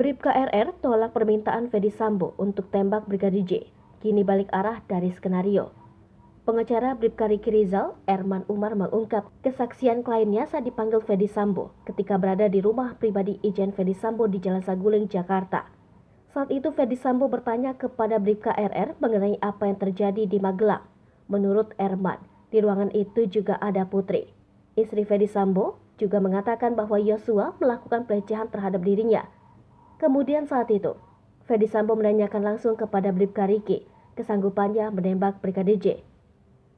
Bribka RR tolak permintaan Ferdy Sambo untuk tembak Brigadir J. Kini balik arah dari skenario. Pengacara Bribka Riki Rizal, Erman Umar mengungkap kesaksian kliennya saat dipanggil Ferdy Sambo ketika berada di rumah pribadi Ijen Ferdy Sambo di Jalan Saguling, Jakarta. Saat itu Ferdy Sambo bertanya kepada Bribka RR mengenai apa yang terjadi di Magelang. Menurut Erman, di ruangan itu juga ada Putri. Istri Ferdy Sambo juga mengatakan bahwa Yosua melakukan pelecehan terhadap dirinya. Kemudian saat itu, Ferdy Sambo menanyakan langsung kepada Bribka Riki kesanggupannya menembak Brigadir J.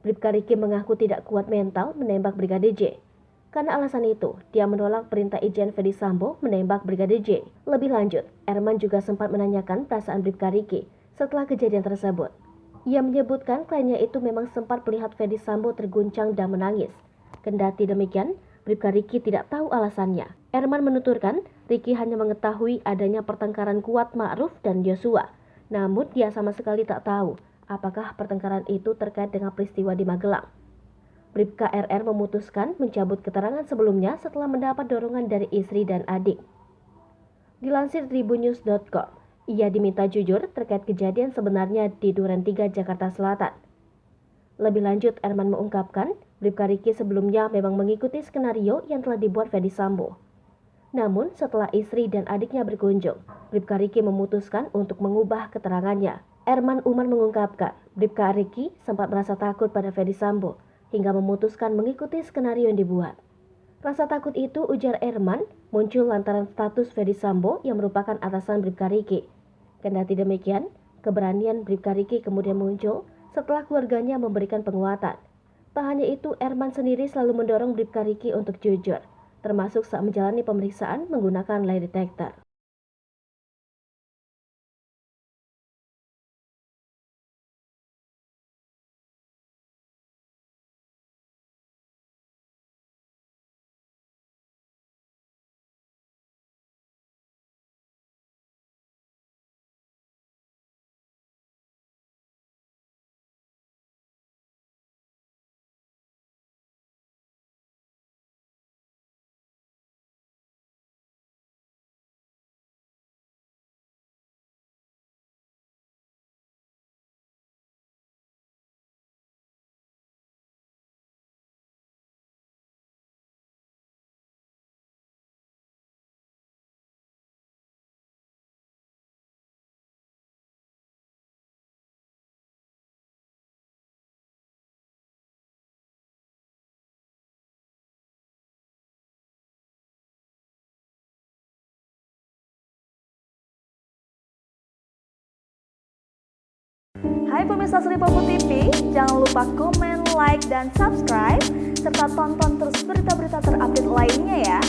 Bribka Riki mengaku tidak kuat mental menembak Brigadir J. Karena alasan itu, dia menolak perintah Ijen Ferdy Sambo menembak Brigadir J. Lebih lanjut, Erman juga sempat menanyakan perasaan Bribka Riki setelah kejadian tersebut. Ia menyebutkan kliennya itu memang sempat melihat Ferdy Sambo terguncang dan menangis. Kendati demikian, Bribka Riki tidak tahu alasannya. Erman menuturkan, Riki hanya mengetahui adanya pertengkaran Kuat Ma'ruf dan Yosua. Namun dia sama sekali tak tahu apakah pertengkaran itu terkait dengan peristiwa di Magelang. Bribka RR memutuskan mencabut keterangan sebelumnya setelah mendapat dorongan dari istri dan adik. Dilansir tribunnews.com, ia diminta jujur terkait kejadian sebenarnya di Duren 3, Jakarta Selatan. Lebih lanjut, Erman mengungkapkan, Bribka Riki sebelumnya memang mengikuti skenario yang telah dibuat Ferdy Sambo. Namun, setelah istri dan adiknya berkunjung, Bribka Riki memutuskan untuk mengubah keterangannya. Erman Umar mengungkapkan, Bribka Riki sempat merasa takut pada Ferdy Sambo hingga memutuskan mengikuti skenario yang dibuat. Rasa takut itu, ujar Erman, muncul lantaran status Ferdy Sambo yang merupakan atasan Bribka Riki. Kendati demikian, keberanian Bribka Riki kemudian muncul setelah keluarganya memberikan penguatan. Tak hanya itu, Erman sendiri selalu mendorong Bribka Riki untuk jujur, termasuk saat menjalani pemeriksaan menggunakan lie detector. Hai pemirsa Sri Popo TV, jangan lupa komen, like, dan subscribe, serta tonton terus berita-berita terupdate lainnya ya.